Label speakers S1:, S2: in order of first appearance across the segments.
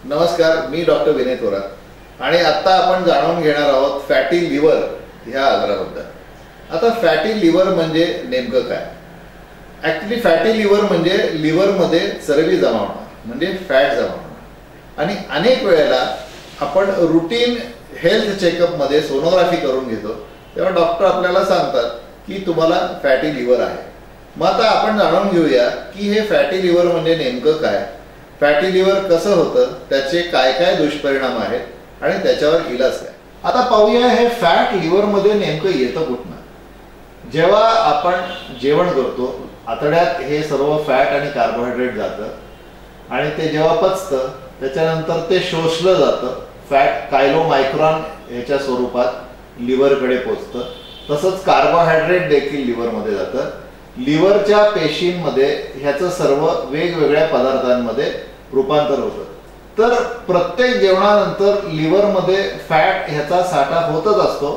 S1: नमस्कार, मी डॉक्टर विनय थोरात आणि आता आपण जाणून घेणार आहोत फॅटी लिव्हर ह्या आजाराबद्दल। आता फॅटी लिव्हर म्हणजे नेमकं काय? ॲक्च्युली फॅटी लिव्हर म्हणजे लिव्हरमध्ये चरबी जमा होणं, म्हणजे फॅट जमा होणं। आणि अनेक वेळेला आपण रुटीन हेल्थ चेकअपमध्ये सोनोग्राफी करून घेतो, तेव्हा डॉक्टर आपल्याला सांगतात की तुम्हाला फॅटी लिव्हर आहे। मग आता आपण जाणून घेऊया की हे फॅटी लिव्हर म्हणजे नेमकं काय, फॅटी लिव्हर कसं होतं, त्याचे काय काय दुष्परिणाम आहेत आणि त्याच्यावर इलाज काय। आता पाहूया हे फॅट लिव्हरमध्ये नेमकं येतं कुठनं। जेव्हा आपण जेवण करतो, आतड्यात हे सर्व फॅट आणि कार्बोहायड्रेट जातं आणि ते जेव्हा पचतं त्याच्यानंतर ते शोषलं जातं, फॅट कायलोमायक्रॉन ह्याच्या स्वरूपात लिव्हरकडे पोचतं। तसंच कार्बोहायड्रेट देखील लिव्हरमध्ये जातं। लिव्हरच्या पेशींमध्ये ह्याचं सर्व वेगवेगळ्या पदार्थांमध्ये रूपांतर होतं। तर प्रत्येक जेवणानंतर लिव्हरमध्ये फॅट ह्याचा साठा होतच असतो,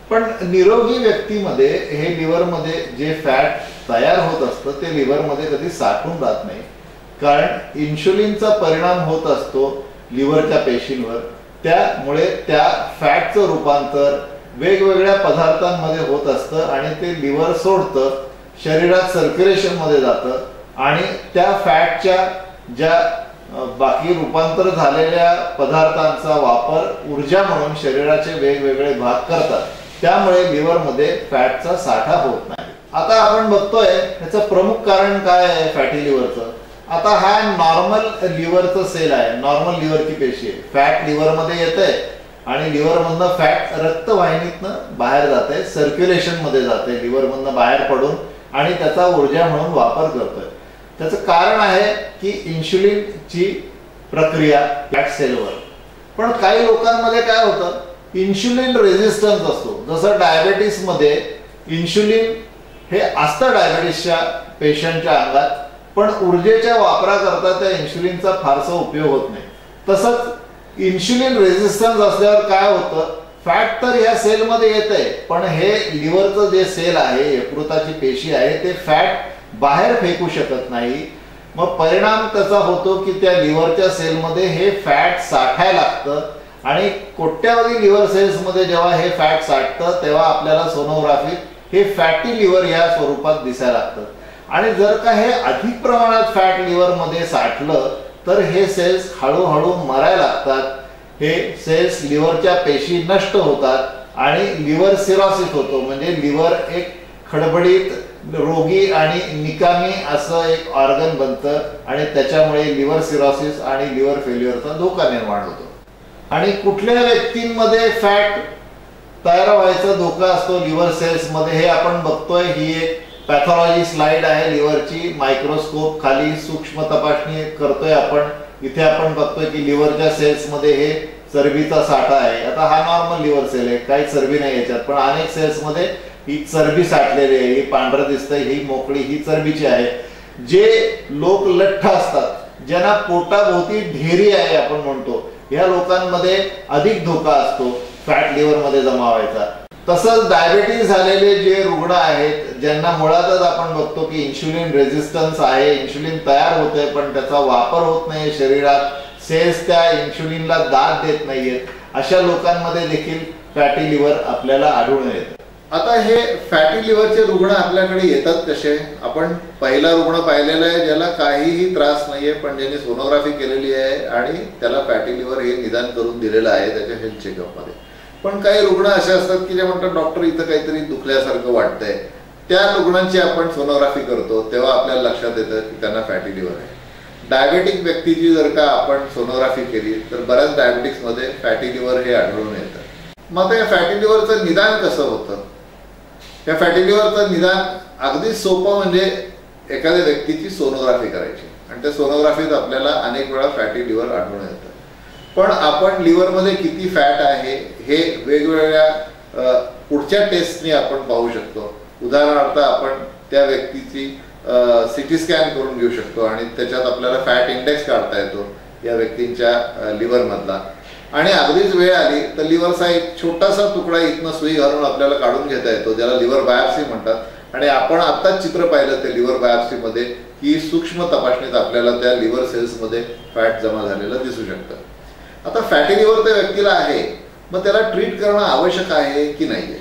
S1: पण निरोगी व्यक्तीमध्ये हे लिव्हरमध्ये जे फॅट तयार होत असतं ते लिव्हरमध्ये कधी साठून राहत नाही, कारण इन्शुलिनचा परिणाम होत असतो लिव्हरच्या पेशींवर। त्यामुळे त्या फॅटचं रूपांतर वेगवेगळ्या पदार्थांमध्ये होत असतं आणि ते लिव्हर सोडतं, शरीरात सर्क्युलेशनमध्ये जातं आणि त्या फॅटच्या ज्या बाकी रूपांतर झालेल्या पदार्थांचा वापर ऊर्जा म्हणून शरीराचे वेगवेगळे भाग करतात। त्यामुळे लिव्हरमध्ये फॅटचा साठा होत नाही। आता आपण बघतोय ह्याचं प्रमुख कारण काय आहे फॅटी लिव्हरचं। आता हा नॉर्मल लिव्हरचं सेल आहे, नॉर्मल लिव्हरची पेशी आहे। फॅट लिव्हरमध्ये येते आणि लिव्हरमधनं फॅट रक्तवाहिनीतनं बाहेर जाते, सर्क्युलेशनमध्ये जाते, लिव्हरमधनं बाहेर पडून आणि त्याचा ऊर्जा म्हणून वापर करतोय। त्याचं कारण आहे की इन्शुलिनची प्रक्रिया फॅट सेलवर। पण काही लोकांमध्ये काय होतं, इन्शुलिन रेझिस्टन्स असतो। जसं डायबेटीसमध्ये इन्शुलिन हे असतं डायबेटीसच्या पेशंटच्या अंगात, पण ऊर्जेच्या वापराकरता त्या इन्शुलिनचा फारसा उपयोग होत नाही। तसंच इन्शुलिन रेझिस्टन्स असल्यावर काय होतं, फॅट तर या सेलमध्ये येतंय, पण हे लिव्हरचं जे सेल आहे, यकृताची पेशी आहे, ते फॅट बाहेर फेकू शकत नाही। मग परिणाम त्याचा होतो की त्या लिव्हरच्या सेलमध्ये हे फॅट साठायला लागतं आणि कोट्यावधी लिव्हर सेल्समध्ये जेव्हा हे फॅट साठतं तेव्हा आपल्याला सोनोग्राफीत हे फॅटी लिव्हर या स्वरूपात दिसायला लागतं। आणि जर का हे अधिक प्रमाणात फॅट लिव्हरमध्ये साठलं तर हे सेल्स हळूहळू मरायला लागतात। हे सेल्स लिव्हरच्या पेशी नष्ट होतात आणि लिव्हर सिरोसिस होतो, म्हणजे लिव्हर एक खडबडीत रोगी आणि निकामी असं एक ऑर्गन बनतं आणि त्याच्यामुळे लिव्हर सिरोसिस आणि लिव्हर फेल्युअरचा धोका निर्माण होतो। आणि कुठल्या व्यक्तींमध्ये फॅट तयार व्हायचा धोका असतो लिव्हर सेल्समध्ये हे आपण बघतोय। ही एक पॅथॉलॉजी स्लाइड आहे लिव्हरची, मायक्रोस्कोप खाली सूक्ष्म तपासणी करतोय आपण। इथे आपण बघतोय की लिव्हरच्या सेल्समध्ये हे चरबीचा साठा आहे। आता हा नॉर्मल लिव्हर सेल आहे, काही चरबी नाही याच्यात, पण अनेक सेल्समध्ये ही चरबी साठलेली आहे। ही पांढरं दिसतंय, ही मोकळी, ही चरबीची आहे। जे लोक लठ्ठ असतात, ज्यांना पोटाभोवती ढेरी आहे आपण म्हणतो, या लोकांमध्ये अधिक धोका असतो फॅट लिव्हरमध्ये जमा व्हायचा। तसंच डायबिटीज झालेले जे रुग्ण आहेत, ज्यांना मुळातच आपण बघतो की इन्शुलिन रेझिस्टन्स आहे, इन्शुलिन तयार होतंय पण त्याचा वापर होत नाही शरीरात, सेल्स त्या इन्शुलिनला दाद देत नाहीयेत, अशा लोकांमध्ये देखील फॅटी लिव्हर आपल्याला आढळून येतं। आता हे फॅटी लिव्हरचे रुग्ण आपल्याकडे येतात कसे? आपण पहिला रुग्ण पाहिलेला आहे ज्याला काहीही त्रास नाहीये, पण ज्यांनी सोनोग्राफी केलेली आहे आणि त्याला फॅटी लिव्हर हे निदान करून दिलेलं आहे त्याच्या हेल्थ चेकअपमध्ये। पण काही रुग्ण असे असतात की जे म्हणतात डॉक्टर इथं काहीतरी दुखल्यासारखं वाटतंय, त्या रुग्णांची आपण सोनोग्राफी करतो तेव्हा आपल्याला लक्षात येतं की त्यांना फॅटी लिव्हर आहे। डायबेटिक व्यक्तीची जर का आपण सोनोग्राफी केली तर बऱ्याच डायबेटिक्समध्ये फॅटी लिव्हर हे आढळून येतं। मग या फॅटी लिव्हरचं निदान कसं होतं? या फॅटी लिव्हरचं निदान अगदी सोपं, म्हणजे एखाद्या व्यक्तीची सोनोग्राफी करायची आणि त्या सोनोग्राफीत आपल्याला अनेक वेळा फॅटी लिव्हर आढळून येतं। पण आपण लिव्हरमध्ये किती फॅट आहे हे वेगवेगळ्या पुढच्या टेस्टनी आपण पाहू शकतो। उदाहरणार्थ आपण त्या व्यक्तीची सिटी स्कॅन करून घेऊ शकतो आणि त्याच्यात आपल्याला फॅट इंडेक्स काढता येतो या व्यक्तींच्या लिव्हरमधला। आणि अगदीच वेळ आली तर लिव्हरचा एक छोटासा तुकडा इथनं सुई घालून आपल्याला काढून घेता येतो, ज्याला लिव्हर बायोप्सी म्हणतात। आणि आपण आत्ताच चित्र पाहिलं ते लिव्हर बायोप्सीमध्ये की सूक्ष्म तपासणीत आपल्याला त्या लिव्हर सेल्समध्ये फॅट जमा झालेलं दिसू शकतं। आता फॅटी लिव्हर त्या व्यक्तीला आहे, मग त्याला ट्रीट करणं आवश्यक आहे की नाही आहे?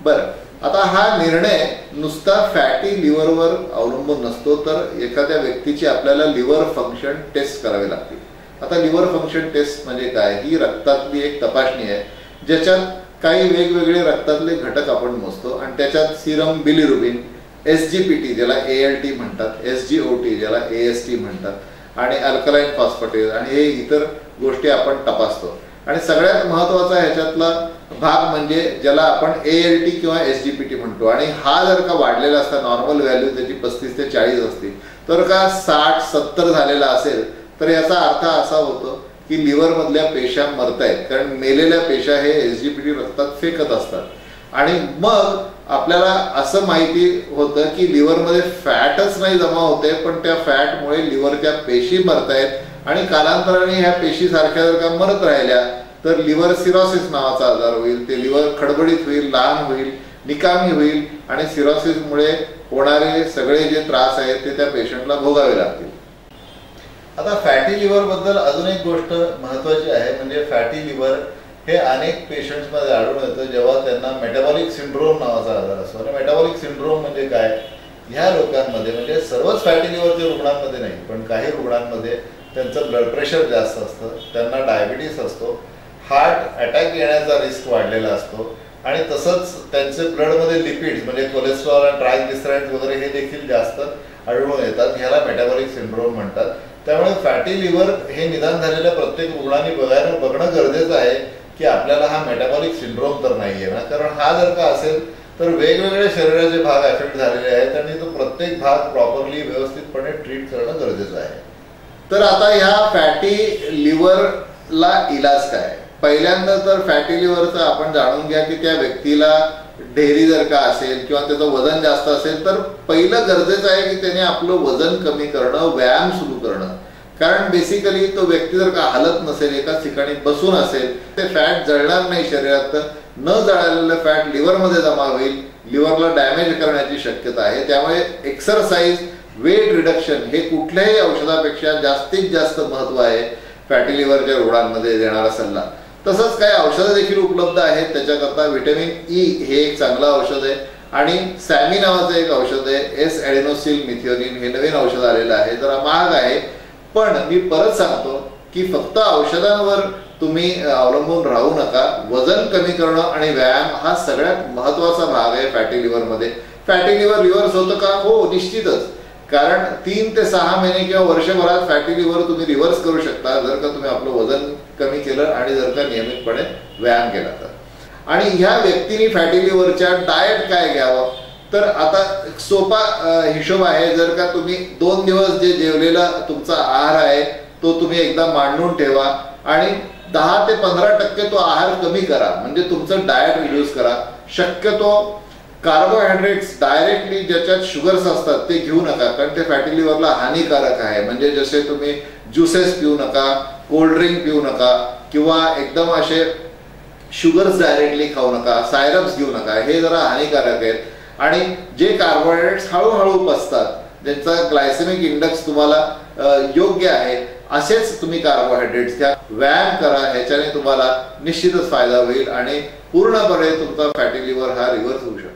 S1: बरं, आता हा निर्णय नुसता फॅटी लिव्हरवर अवलंबून नसतो, तर एखाद्या व्यक्तीची आपल्याला लिव्हर फंक्शन टेस्ट करावी लागते। आता लिव्हर फंक्शन टेस्ट म्हणजे काय? ही रक्तातली एक तपासणी आहे ज्याच्यात काही वेगवेगळे रक्तातले घटक आपण मोजतो आणि त्याच्यात सिरम बिलिरुबिन, SGPT ज्याला ALT म्हणतात, SGOT ज्याला AST म्हणतात आणि अल्कलाइन फॉस्फेटेज आणि हे इतर गोष्टी आपण तपासतो। आणि सगळ्यात महत्त्वाचा ह्याच्यातला भाग म्हणजे ज्याला आपण ALT किंवा SGPT म्हणतो, आणि हा जर का वाढलेला असता, नॉर्मल व्हॅल्यू त्याची 35 ते 40 असते, तर का 60-70 झालेला असेल तर याचा अर्थ असा होतो की लिव्हर मधल्या पेशा मरतायत, कारण मेलेल्या पेशा हे SGPT रक्तात फेकत असतात। आणि मग आपल्याला असं माहिती होतं की लिव्हरमध्ये फॅटच नाही जमा होते, पण त्या फॅटमुळे लिव्हरच्या पेशी मरतायत आणि कालांतराने ह्या पेशी सारख्या जर का मरत राहिल्या तर लिव्हर सिरोसिस नावाचा आजार होईल। ते लिव्हर खडबडीत होईल, लहान होईल, निकामी होईल आणि सिरोसिसमुळे होणारे सगळे जे त्रास आहेत ते त्या पेशंटला भोगावे लागतील। आता फॅटी लिव्हर बद्दल अजून एक गोष्ट महत्त्वाची आहे, म्हणजे फॅटी लिव्हर हे अनेक पेशंट्समध्ये आढळून येतं जेव्हा त्यांना मेटाबॉलिक सिंड्रोम नावाचा आजार असतो। आणि मेटाबॉलिक सिंड्रोम म्हणजे काय? ह्या लोकांमध्ये, म्हणजे सर्वच फॅटी लिव्हरच्या रुग्णांमध्ये नाही, पण काही रुग्णांमध्ये त्यांचं ब्लड प्रेशर जास्त असतं, त्यांना डायबिटीस असतो, हार्ट अटॅक येण्याचा रिस्क वाढलेला असतो आणि तसंच त्यांचे ब्लडमध्ये लिपिड्स म्हणजे कोलेस्ट्रॉल आणि ट्रायग्लिसराइड्स वगैरे हे देखील जास्त आढळून येतात। ह्याला मेटाबॉलिक सिंड्रोम म्हणतात। त्यामुळे फॅटी लिव्हर हे निदान झालेल्या प्रत्येक रुग्णांनी बघणं गरजेचं आहे की आपल्याला हा मेटाबॉलिक सिंड्रोम तर नाहीये ना, कारण हा जर का असेल तर वेगवेगळे शरीराचे भाग अफेक्ट झालेले आहेत आणि तो प्रत्येक भाग प्रॉपरली व्यवस्थितपणे ट्रीट करणं गरजेचं आहे। तर आता ह्या फॅटी लिव्हरला इलाज काय? पहिल्यांदा तर फॅटी लिव्हरचा आपण जाणून घ्या की त्या व्यक्तीला ढेरी जर का असेल किंवा त्याचं वजन जास्त असेल तर पहिलं गरजेचं आहे की त्याने आपलं वजन कमी करणं, व्यायाम सुरू करणं। कारण बेसिकली तो व्यक्ती जर का हलत नसेल, एकाच ठिकाणी बसून असेल, ते फॅट जळणार नाही शरीरात, तर न जळालेलं फॅट लिव्हरमध्ये जमा होईल, लिव्हरला डॅमेज करण्याची शक्यता आहे। त्यामुळे एक्सरसाइज, वेट रिडक्शन हे कुठल्याही औषधापेक्षा जास्तीत जास्त महत्त्व आहे फॅटी लिव्हरच्या रुग्णांमध्ये देणारा सल्ला। तसंच काही औषधं देखील उपलब्ध आहेत त्याच्याकरता। व्हिटॅमिन E हे एक चांगलं औषध आहे आणि सॅमी नावाचं एक औषध आहे, S-एडेनोसिल मिथिओनिन हे नवीन औषध आलेलं आहे, जरा महाग आहे। पण मी परत सांगतो की फक्त औषधांवर तुम्ही अवलंबून राहू नका। वजन कमी करणं आणि व्यायाम हा सगळ्यात महत्त्वाचा भाग आहे फॅटी लिव्हरमध्ये। फॅटी लिव्हर रिव्हर्स होतं का? हो, निश्चितच, कारण 3 ते 6 महिने किंवा वर्षभरात फॅटी लिव्हर तुम्ही रिव्हर्स करू शकता जर का तुम्ही आपलं वजन कमी केलं आणि जर का नियमितपणे व्यायाम केला तर। आणि ह्या व्यक्तीने फॅटी लिव्हरच्या डाएट काय घ्यावं? तर आता सोपा हिशोब आहे, जर का तुम्ही 2 दिवस जे जेवलेला तुमचा आहार आहे तो तुम्ही एकदा मांडून ठेवा आणि 10 ते 15% तो आहार कमी करा, म्हणजे तुमचं डाएट रिड्यूस करा। शक्यतो कार्बोहायड्रेट्स डायरेक्टली ज्याच्यात शुगर्स असतात ते घेऊ नका, कारण ते फॅटी लिव्हरला हानिकारक आहे। म्हणजे जसे तुम्ही ज्युसेस पिऊ नका, कोल्ड ड्रिंक पिऊ नका किंवा एकदम असे शुगर्स डायरेक्टली खाऊ नका, सायरप्स घेऊ नका, हे जरा हानिकारक आहेत। आणि जे कार्बोहायड्रेट्स हळूहळू पचतात, ज्यांचा ग्लायसेमिक इंडेक्स तुम्हाला योग्य आहे, असेच तुम्ही कार्बोहायड्रेट्स घ्या, व्यायाम करा, ह्याच्याने तुम्हाला निश्चितच फायदा होईल आणि पूर्णपणे तुमचा फॅटी लिव्हर हा रिव्हर्स होऊ शकतो।